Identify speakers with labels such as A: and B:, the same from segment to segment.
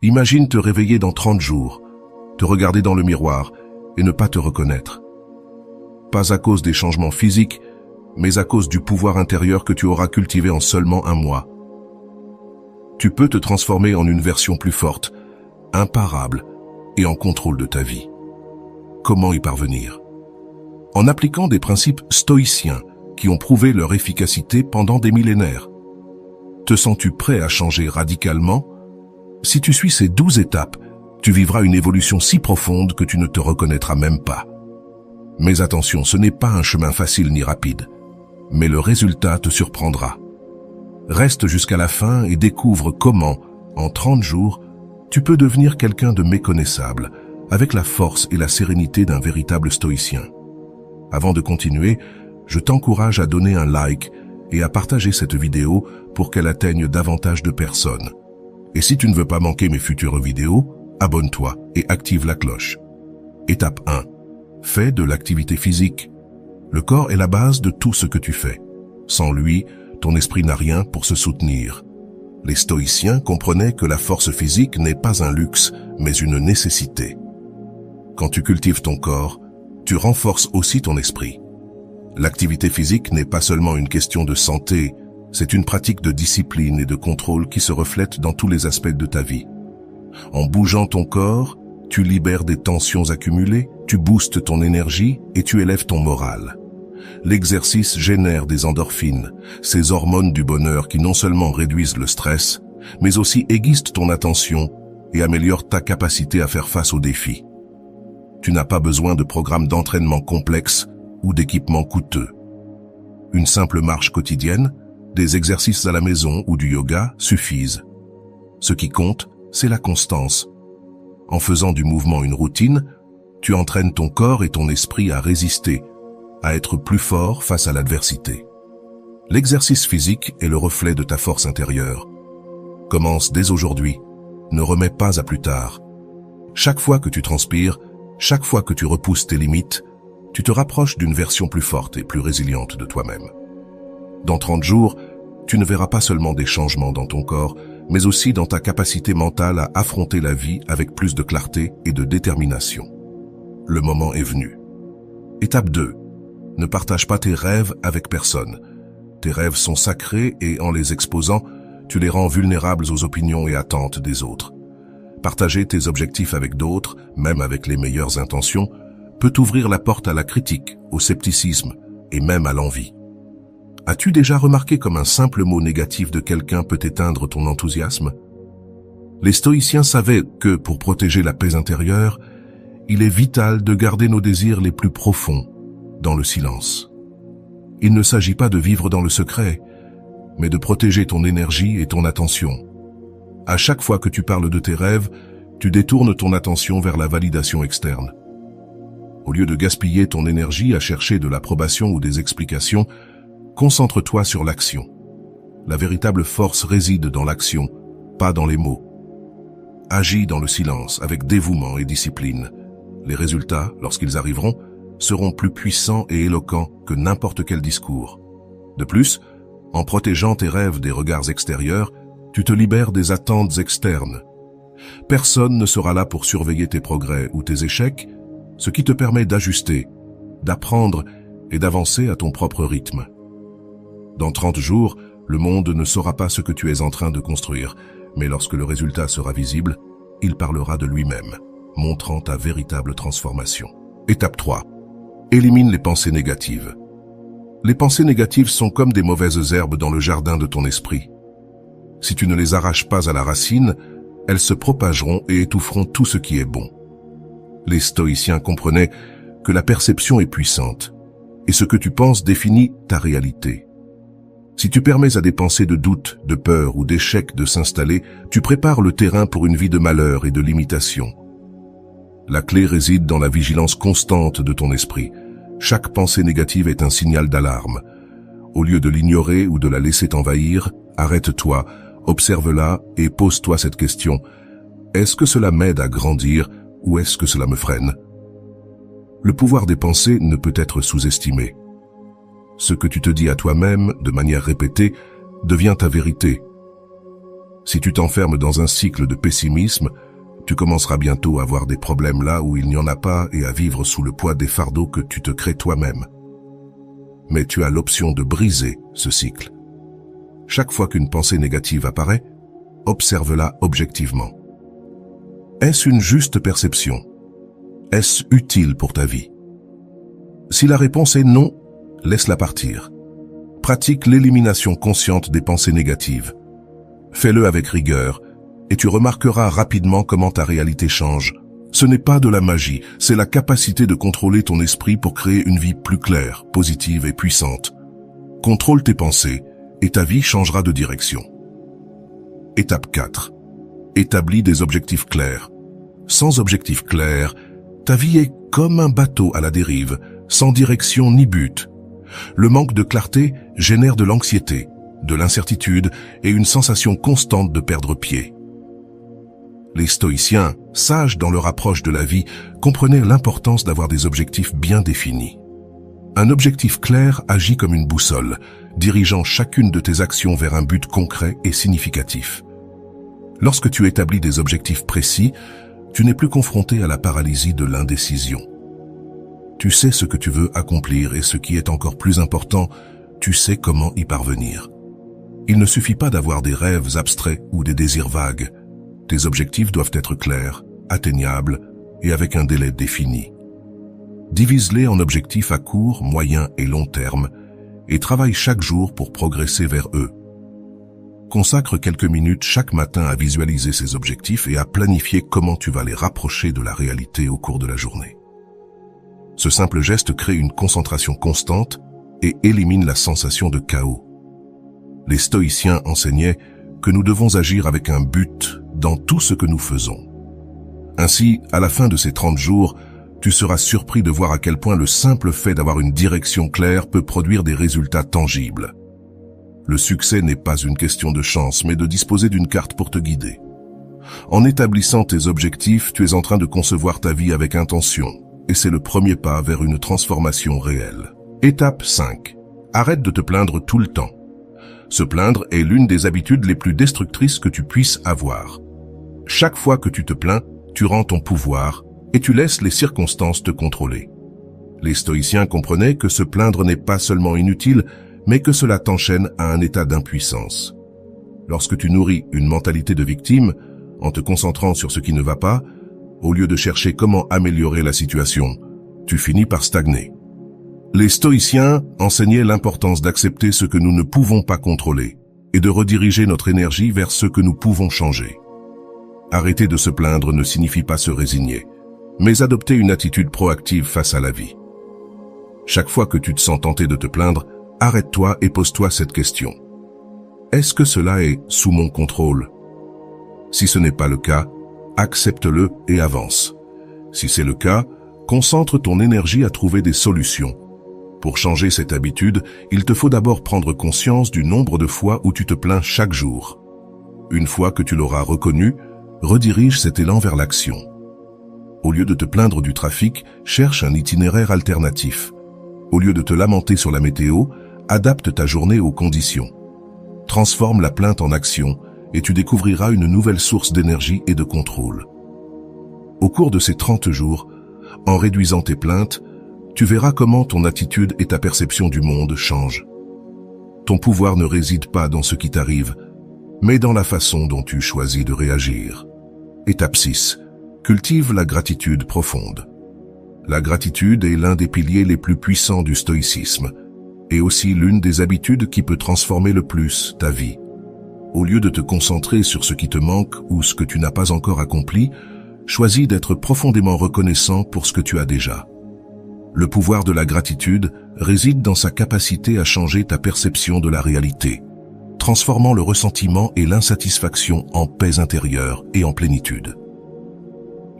A: Imagine te réveiller dans 30 jours, te regarder dans le miroir et ne pas te reconnaître. Pas à cause des changements physiques, mais à cause du pouvoir intérieur que tu auras cultivé en seulement un mois. Tu peux te transformer en une version plus forte, imparable et en contrôle de ta vie. Comment y parvenir? En appliquant des principes stoïciens qui ont prouvé leur efficacité pendant des millénaires. Te sens-tu prêt à changer radicalement? Si tu suis ces 12 étapes, tu vivras une évolution si profonde que tu ne te reconnaîtras même pas. Mais attention, ce n'est pas un chemin facile ni rapide, mais le résultat te surprendra. Reste jusqu'à la fin et découvre comment, en 30 jours, tu peux devenir quelqu'un de méconnaissable, avec la force et la sérénité d'un véritable stoïcien. Avant de continuer, je t'encourage à donner un like et à partager cette vidéo pour qu'elle atteigne davantage de personnes. Et si tu ne veux pas manquer mes futures vidéos, abonne-toi et active la cloche. Étape 1. Fais de l'activité physique. Le corps est la base de tout ce que tu fais. Sans lui, ton esprit n'a rien pour se soutenir. Les stoïciens comprenaient que la force physique n'est pas un luxe, mais une nécessité. Quand tu cultives ton corps, tu renforces aussi ton esprit. L'activité physique n'est pas seulement une question de santé, c'est une pratique de discipline et de contrôle qui se reflète dans tous les aspects de ta vie. En bougeant ton corps, tu libères des tensions accumulées, tu boostes ton énergie et tu élèves ton moral. L'exercice génère des endorphines, ces hormones du bonheur qui non seulement réduisent le stress, mais aussi aiguisent ton attention et améliorent ta capacité à faire face aux défis. Tu n'as pas besoin de programmes d'entraînement complexes ou d'équipements coûteux. Une simple marche quotidienne, des exercices à la maison ou du yoga suffisent. Ce qui compte, c'est la constance. En faisant du mouvement une routine, tu entraînes ton corps et ton esprit à résister, à être plus fort face à l'adversité. L'exercice physique est le reflet de ta force intérieure. Commence dès aujourd'hui, ne remets pas à plus tard. Chaque fois que tu transpires, chaque fois que tu repousses tes limites, tu te rapproches d'une version plus forte et plus résiliente de toi-même. Dans 30 jours, tu ne verras pas seulement des changements dans ton corps, mais aussi dans ta capacité mentale à affronter la vie avec plus de clarté et de détermination. Le moment est venu. Étape 2. Ne partage pas tes rêves avec personne. Tes rêves sont sacrés et en les exposant, tu les rends vulnérables aux opinions et attentes des autres. Partager tes objectifs avec d'autres, même avec les meilleures intentions, peut t'ouvrir la porte à la critique, au scepticisme et même à l'envie. As-tu déjà remarqué comme un simple mot négatif de quelqu'un peut éteindre ton enthousiasme? Les stoïciens savaient que, pour protéger la paix intérieure, il est vital de garder nos désirs les plus profonds dans le silence. Il ne s'agit pas de vivre dans le secret, mais de protéger ton énergie et ton attention. À chaque fois que tu parles de tes rêves, tu détournes ton attention vers la validation externe. Au lieu de gaspiller ton énergie à chercher de l'approbation ou des explications, concentre-toi sur l'action. La véritable force réside dans l'action, pas dans les mots. Agis dans le silence, avec dévouement et discipline. Les résultats, lorsqu'ils arriveront, seront plus puissants et éloquents que n'importe quel discours. De plus, en protégeant tes rêves des regards extérieurs, tu te libères des attentes externes. Personne ne sera là pour surveiller tes progrès ou tes échecs, ce qui te permet d'ajuster, d'apprendre et d'avancer à ton propre rythme. Dans 30 jours, le monde ne saura pas ce que tu es en train de construire, mais lorsque le résultat sera visible, il parlera de lui-même, montrant ta véritable transformation. Étape 3. Élimine les pensées négatives. Les pensées négatives sont comme des mauvaises herbes dans le jardin de ton esprit. Si tu ne les arraches pas à la racine, elles se propageront et étoufferont tout ce qui est bon. Les stoïciens comprenaient que la perception est puissante, et ce que tu penses définit ta réalité. Si tu permets à des pensées de doute, de peur ou d'échec de s'installer, tu prépares le terrain pour une vie de malheur et de limitation. La clé réside dans la vigilance constante de ton esprit. Chaque pensée négative est un signal d'alarme. Au lieu de l'ignorer ou de la laisser t'envahir, arrête-toi, observe-la et pose-toi cette question. Est-ce que cela m'aide à grandir ou est-ce que cela me freine? Le pouvoir des pensées ne peut être sous-estimé. Ce que tu te dis à toi-même de manière répétée devient ta vérité. Si tu t'enfermes dans un cycle de pessimisme, tu commenceras bientôt à voir des problèmes là où il n'y en a pas et à vivre sous le poids des fardeaux que tu te crées toi-même. Mais tu as l'option de briser ce cycle. Chaque fois qu'une pensée négative apparaît, observe-la objectivement. Est-ce une juste perception? Est-ce utile pour ta vie? Si la réponse est non, laisse-la partir. Pratique l'élimination consciente des pensées négatives. Fais-le avec rigueur et tu remarqueras rapidement comment ta réalité change. Ce n'est pas de la magie, c'est la capacité de contrôler ton esprit pour créer une vie plus claire, positive et puissante. Contrôle tes pensées et ta vie changera de direction. Étape 4. Établis des objectifs clairs. Sans objectif clair, ta vie est comme un bateau à la dérive, sans direction ni but. Le manque de clarté génère de l'anxiété, de l'incertitude et une sensation constante de perdre pied. Les stoïciens, sages dans leur approche de la vie, comprenaient l'importance d'avoir des objectifs bien définis. Un objectif clair agit comme une boussole, dirigeant chacune de tes actions vers un but concret et significatif. Lorsque tu établis des objectifs précis, tu n'es plus confronté à la paralysie de l'indécision. Tu sais ce que tu veux accomplir et ce qui est encore plus important, tu sais comment y parvenir. Il ne suffit pas d'avoir des rêves abstraits ou des désirs vagues. Tes objectifs doivent être clairs, atteignables et avec un délai défini. Divise-les en objectifs à court, moyen et long terme et travaille chaque jour pour progresser vers eux. Consacre quelques minutes chaque matin à visualiser ces objectifs et à planifier comment tu vas les rapprocher de la réalité au cours de la journée. Ce simple geste crée une concentration constante et élimine la sensation de chaos. Les stoïciens enseignaient que nous devons agir avec un but dans tout ce que nous faisons. Ainsi, à la fin de ces 30 jours, tu seras surpris de voir à quel point le simple fait d'avoir une direction claire peut produire des résultats tangibles. Le succès n'est pas une question de chance, mais de disposer d'une carte pour te guider. En établissant tes objectifs, tu es en train de concevoir ta vie avec intention, et c'est le premier pas vers une transformation réelle. Étape 5. Arrête de te plaindre tout le temps. Se plaindre est l'une des habitudes les plus destructrices que tu puisses avoir. Chaque fois que tu te plains, tu rends ton pouvoir et tu laisses les circonstances te contrôler. Les stoïciens comprenaient que se plaindre n'est pas seulement inutile, mais que cela t'enchaîne à un état d'impuissance. Lorsque tu nourris une mentalité de victime, en te concentrant sur ce qui ne va pas, au lieu de chercher comment améliorer la situation, tu finis par stagner. Les stoïciens enseignaient l'importance d'accepter ce que nous ne pouvons pas contrôler et de rediriger notre énergie vers ce que nous pouvons changer. Arrêter de se plaindre ne signifie pas se résigner, mais adopter une attitude proactive face à la vie. Chaque fois que tu te sens tenté de te plaindre, arrête-toi et pose-toi cette question. Est-ce que cela est sous mon contrôle? Si ce n'est pas le cas, accepte-le et avance. Si c'est le cas, concentre ton énergie à trouver des solutions. Pour changer cette habitude, il te faut d'abord prendre conscience du nombre de fois où tu te plains chaque jour. Une fois que tu l'auras reconnu, redirige cet élan vers l'action. Au lieu de te plaindre du trafic, cherche un itinéraire alternatif. Au lieu de te lamenter sur la météo, adapte ta journée aux conditions. Transforme la plainte en action et tu découvriras une nouvelle source d'énergie et de contrôle. Au cours de ces 30 jours, en réduisant tes plaintes, tu verras comment ton attitude et ta perception du monde changent. Ton pouvoir ne réside pas dans ce qui t'arrive, mais dans la façon dont tu choisis de réagir. Étape 6. Cultive la gratitude profonde. La gratitude est l'un des piliers les plus puissants du stoïcisme, et aussi l'une des habitudes qui peut transformer le plus ta vie. Au lieu de te concentrer sur ce qui te manque ou ce que tu n'as pas encore accompli, choisis d'être profondément reconnaissant pour ce que tu as déjà. Le pouvoir de la gratitude réside dans sa capacité à changer ta perception de la réalité, transformant le ressentiment et l'insatisfaction en paix intérieure et en plénitude.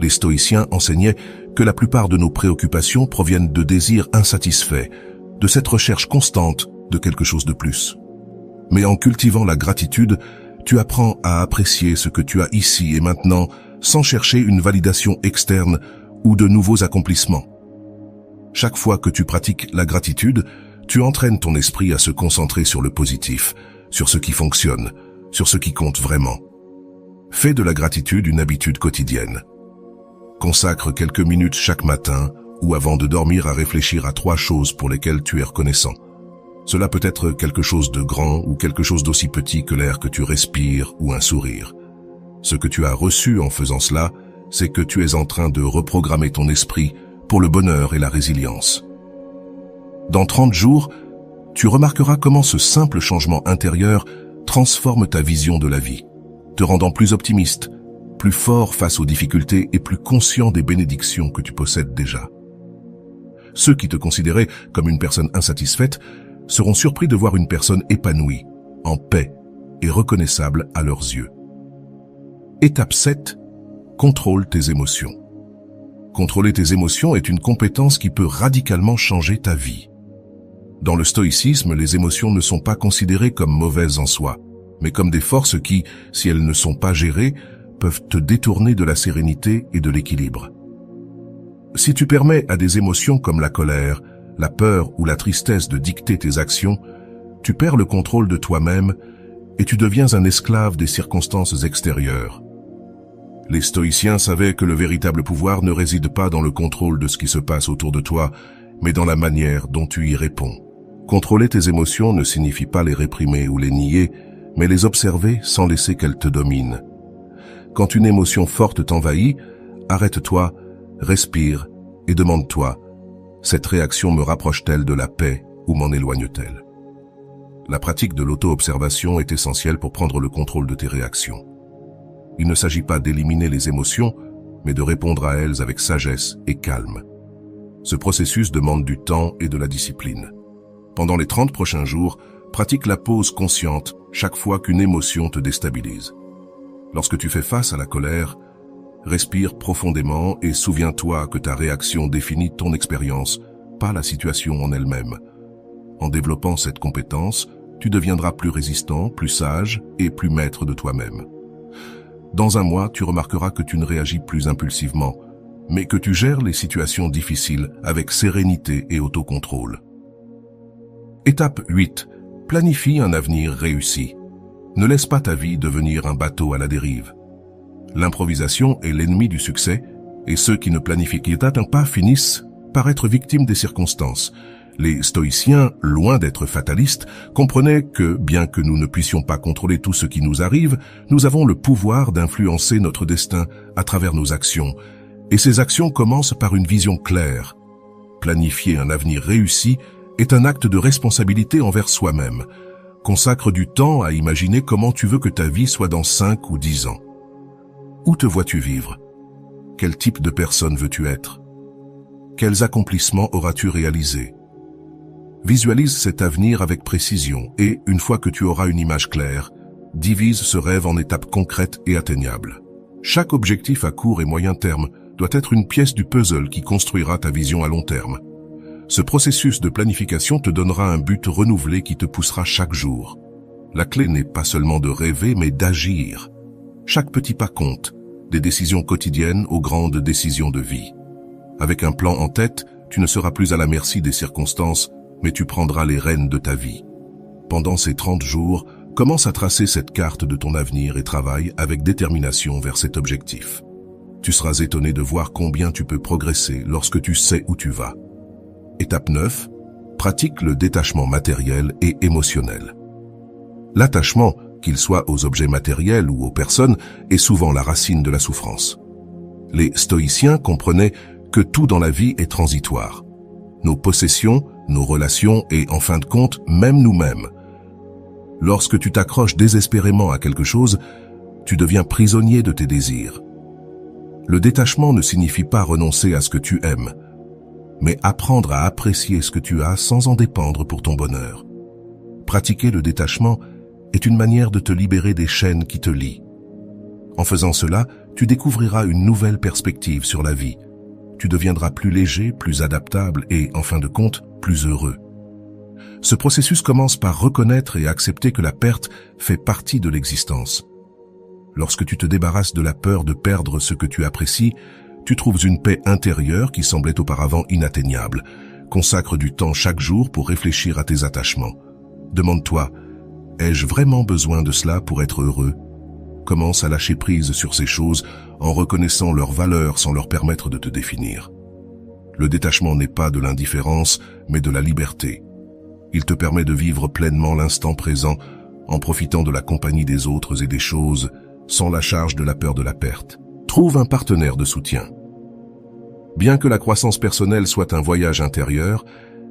A: Les stoïciens enseignaient que la plupart de nos préoccupations proviennent de désirs insatisfaits, de cette recherche constante de quelque chose de plus. Mais en cultivant la gratitude, tu apprends à apprécier ce que tu as ici et maintenant sans chercher une validation externe ou de nouveaux accomplissements. Chaque fois que tu pratiques la gratitude, tu entraînes ton esprit à se concentrer sur le positif, sur ce qui fonctionne, sur ce qui compte vraiment. Fais de la gratitude une habitude quotidienne. Consacre quelques minutes chaque matin ou avant de dormir à réfléchir à 3 choses pour lesquelles tu es reconnaissant. Cela peut être quelque chose de grand ou quelque chose d'aussi petit que l'air que tu respires ou un sourire. Ce que tu as reçu en faisant cela, c'est que tu es en train de reprogrammer ton esprit pour le bonheur et la résilience. Dans 30 jours, tu remarqueras comment ce simple changement intérieur transforme ta vision de la vie, te rendant plus optimiste, plus fort face aux difficultés et plus conscient des bénédictions que tu possèdes déjà. Ceux qui te considéraient comme une personne insatisfaite seront surpris de voir une personne épanouie, en paix et reconnaissable à leurs yeux. Étape 7. Contrôle tes émotions. Contrôler tes émotions est une compétence qui peut radicalement changer ta vie. Dans le stoïcisme, les émotions ne sont pas considérées comme mauvaises en soi, mais comme des forces qui, si elles ne sont pas gérées, peuvent te détourner de la sérénité et de l'équilibre. Si tu permets à des émotions comme la colère, la peur ou la tristesse de dicter tes actions, tu perds le contrôle de toi-même et tu deviens un esclave des circonstances extérieures. Les stoïciens savaient que le véritable pouvoir ne réside pas dans le contrôle de ce qui se passe autour de toi, mais dans la manière dont tu y réponds. Contrôler tes émotions ne signifie pas les réprimer ou les nier, mais les observer sans laisser qu'elles te dominent. Quand une émotion forte t'envahit, arrête-toi, respire et demande-toi, cette réaction me rapproche-t-elle de la paix ou m'en éloigne-t-elle? La pratique de l'auto-observation est essentielle pour prendre le contrôle de tes réactions. Il ne s'agit pas d'éliminer les émotions, mais de répondre à elles avec sagesse et calme. Ce processus demande du temps et de la discipline. Pendant les 30 prochains jours, pratique la pause consciente chaque fois qu'une émotion te déstabilise. Lorsque tu fais face à la colère, respire profondément et souviens-toi que ta réaction définit ton expérience, pas la situation en elle-même. En développant cette compétence, tu deviendras plus résistant, plus sage et plus maître de toi-même. Dans un mois, tu remarqueras que tu ne réagis plus impulsivement, mais que tu gères les situations difficiles avec sérénité et autocontrôle. Étape 8. Planifie un avenir réussi. Ne laisse pas ta vie devenir un bateau à la dérive. L'improvisation est l'ennemi du succès, et ceux qui ne planifient pas finissent par être victimes des circonstances. Les stoïciens, loin d'être fatalistes, comprenaient que, bien que nous ne puissions pas contrôler tout ce qui nous arrive, nous avons le pouvoir d'influencer notre destin à travers nos actions. Et ces actions commencent par une vision claire. Planifier un avenir réussi est un acte de responsabilité envers soi-même. Consacre du temps à imaginer comment tu veux que ta vie soit dans 5 ou 10 ans. Où te vois-tu vivre? Quel type de personne veux-tu être? Quels accomplissements auras-tu réalisés? Visualise cet avenir avec précision et, une fois que tu auras une image claire, divise ce rêve en étapes concrètes et atteignables. Chaque objectif à court et moyen terme doit être une pièce du puzzle qui construira ta vision à long terme. Ce processus de planification te donnera un but renouvelé qui te poussera chaque jour. La clé n'est pas seulement de rêver, mais d'agir. Chaque petit pas compte, des décisions quotidiennes aux grandes décisions de vie. Avec un plan en tête, tu ne seras plus à la merci des circonstances, mais tu prendras les rênes de ta vie. Pendant ces 30 jours, commence à tracer cette carte de ton avenir et travaille avec détermination vers cet objectif. Tu seras étonné de voir combien tu peux progresser lorsque tu sais où tu vas. Étape 9. Pratique le détachement matériel et émotionnel. L'attachement, qu'il soit aux objets matériels ou aux personnes, est souvent la racine de la souffrance. Les stoïciens comprenaient que tout dans la vie est transitoire. Nos possessions, nos relations et, en fin de compte, même nous-mêmes. Lorsque tu t'accroches désespérément à quelque chose, tu deviens prisonnier de tes désirs. Le détachement ne signifie pas renoncer à ce que tu aimes, mais apprendre à apprécier ce que tu as sans en dépendre pour ton bonheur. Pratiquer le détachement est une manière de te libérer des chaînes qui te lient. En faisant cela, tu découvriras une nouvelle perspective sur la vie. Tu deviendras plus léger, plus adaptable et, en fin de compte, plus heureux. Ce processus commence par reconnaître et accepter que la perte fait partie de l'existence. Lorsque tu te débarrasses de la peur de perdre ce que tu apprécies, tu trouves une paix intérieure qui semblait auparavant inatteignable. Consacre du temps chaque jour pour réfléchir à tes attachements. Demande-toi, ai-je vraiment besoin de cela pour être heureux? Commence à lâcher prise sur ces choses en reconnaissant leur valeur sans leur permettre de te définir. Le détachement n'est pas de l'indifférence, mais de la liberté. Il te permet de vivre pleinement l'instant présent en profitant de la compagnie des autres et des choses, sans la charge de la peur de la perte. Trouve un partenaire de soutien. Bien que la croissance personnelle soit un voyage intérieur,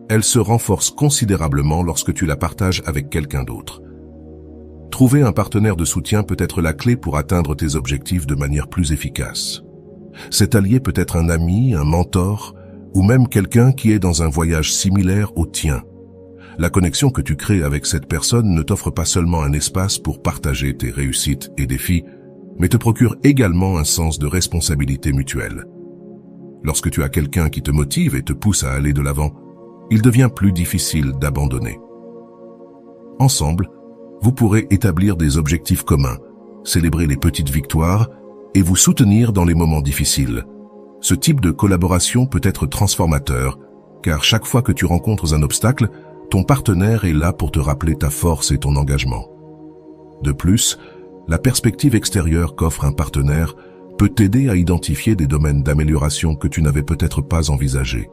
A: elle se renforce considérablement lorsque tu la partages avec quelqu'un d'autre. Trouver un partenaire de soutien peut être la clé pour atteindre tes objectifs de manière plus efficace. Cet allié peut être un ami, un mentor, ou même quelqu'un qui est dans un voyage similaire au tien. La connexion que tu crées avec cette personne ne t'offre pas seulement un espace pour partager tes réussites et défis, mais te procure également un sens de responsabilité mutuelle. Lorsque tu as quelqu'un qui te motive et te pousse à aller de l'avant, il devient plus difficile d'abandonner. Ensemble, vous pourrez établir des objectifs communs, célébrer les petites victoires et vous soutenir dans les moments difficiles. Ce type de collaboration peut être transformateur, car chaque fois que tu rencontres un obstacle, ton partenaire est là pour te rappeler ta force et ton engagement. De plus, la perspective extérieure qu'offre un partenaire peut t'aider à identifier des domaines d'amélioration que tu n'avais peut-être pas envisagés.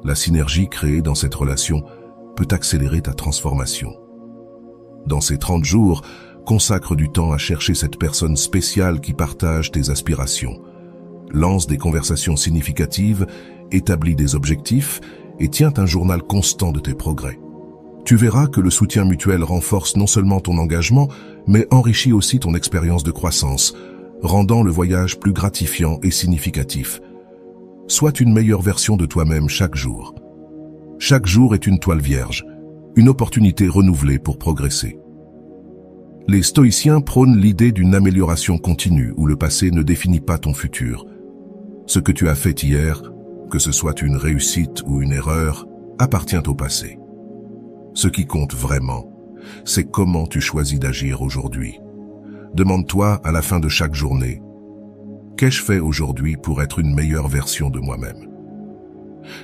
A: La synergie créée dans cette relation peut accélérer ta transformation. Dans ces 30 jours, consacre du temps à chercher cette personne spéciale qui partage tes aspirations. Lance des conversations significatives, établis des objectifs et tiens un journal constant de tes progrès. Tu verras que le soutien mutuel renforce non seulement ton engagement, mais enrichit aussi ton expérience de croissance, rendant le voyage plus gratifiant et significatif. Sois une meilleure version de toi-même chaque jour. Chaque jour est une toile vierge, une opportunité renouvelée pour progresser. Les stoïciens prônent l'idée d'une amélioration continue où le passé ne définit pas ton futur. Ce que tu as fait hier, que ce soit une réussite ou une erreur, appartient au passé. Ce qui compte vraiment, c'est comment tu choisis d'agir aujourd'hui. Demande-toi à la fin de chaque journée, qu'ai-je fait aujourd'hui pour être une meilleure version de moi-même?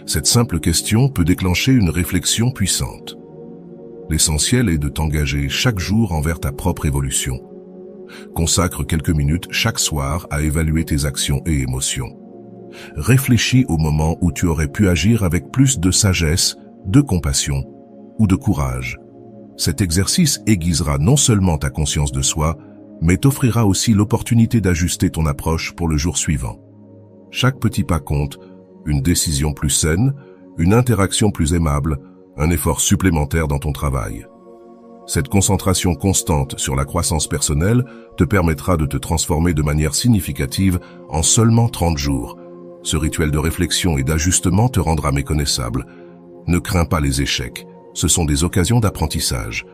A: Cette simple question peut déclencher une réflexion puissante. L'essentiel est de t'engager chaque jour envers ta propre évolution. Consacre quelques minutes chaque soir à évaluer tes actions et émotions. Réfléchis au moment où tu aurais pu agir avec plus de sagesse, de compassion ou de courage. Cet exercice aiguisera non seulement ta conscience de soi, mais t'offrira aussi l'opportunité d'ajuster ton approche pour le jour suivant. Chaque petit pas compte, une décision plus saine, une interaction plus aimable, un effort supplémentaire dans ton travail. Cette concentration constante sur la croissance personnelle te permettra de te transformer de manière significative en seulement 30 jours. Ce rituel de réflexion et d'ajustement te rendra méconnaissable. Ne crains pas les échecs, ce sont des occasions d'apprentissage.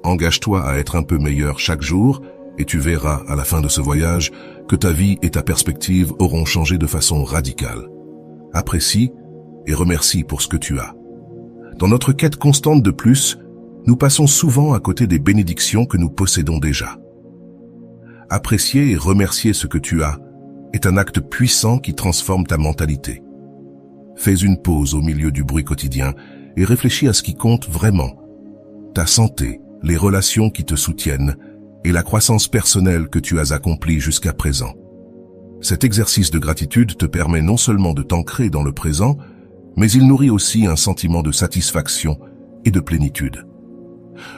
A: Engage-toi à être un peu meilleur chaque jour et tu verras à la fin de ce voyage que ta vie et ta perspective auront changé de façon radicale. Apprécie et remercie pour ce que tu as. Dans notre quête constante de plus, nous passons souvent à côté des bénédictions que nous possédons déjà. Apprécier et remercier ce que tu as est un acte puissant qui transforme ta mentalité. Fais une pause au milieu du bruit quotidien et réfléchis à ce qui compte vraiment. Ta santé, les relations qui te soutiennent et la croissance personnelle que tu as accomplie jusqu'à présent. Cet exercice de gratitude te permet non seulement de t'ancrer dans le présent, mais il nourrit aussi un sentiment de satisfaction et de plénitude.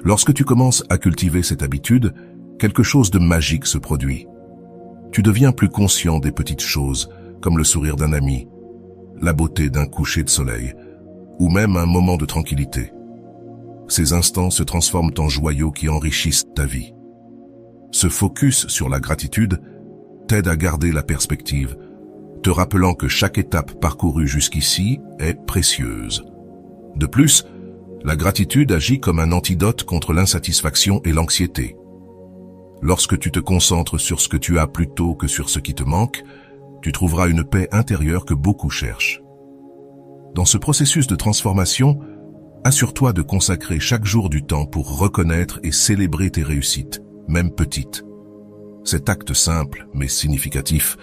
A: Lorsque tu commences à cultiver cette habitude, quelque chose de magique se produit. Tu deviens plus conscient des petites choses, comme le sourire d'un ami, la beauté d'un coucher de soleil, ou même un moment de tranquillité. Ces instants se transforment en joyaux qui enrichissent ta vie. Ce focus sur la gratitude t'aide à garder la perspective, te rappelant que chaque étape parcourue jusqu'ici est précieuse. De plus, la gratitude agit comme un antidote contre l'insatisfaction et l'anxiété. Lorsque tu te concentres sur ce que tu as plutôt que sur ce qui te manque, tu trouveras une paix intérieure que beaucoup cherchent. Dans ce processus de transformation, assure-toi de consacrer chaque jour du temps pour reconnaître et célébrer tes réussites, même petites. Cet acte simple, mais significatif,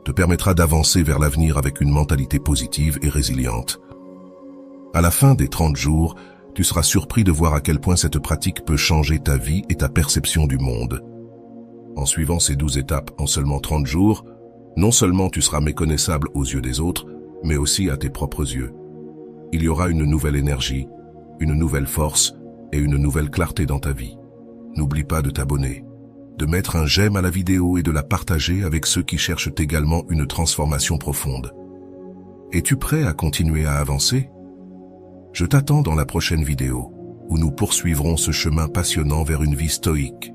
A: te permettra d'avancer vers l'avenir avec une mentalité positive et résiliente. À la fin des 30 jours, tu seras surpris de voir à quel point cette pratique peut changer ta vie et ta perception du monde. En suivant ces 12 étapes en seulement 30 jours, non seulement tu seras méconnaissable aux yeux des autres, mais aussi à tes propres yeux. Il y aura une nouvelle énergie, une nouvelle force et une nouvelle clarté dans ta vie. N'oublie pas de t'abonner, de mettre un j'aime à la vidéo et de la partager avec ceux qui cherchent également une transformation profonde. Es-tu prêt à continuer à avancer? Je t'attends dans la prochaine vidéo, où nous poursuivrons ce chemin passionnant vers une vie stoïque.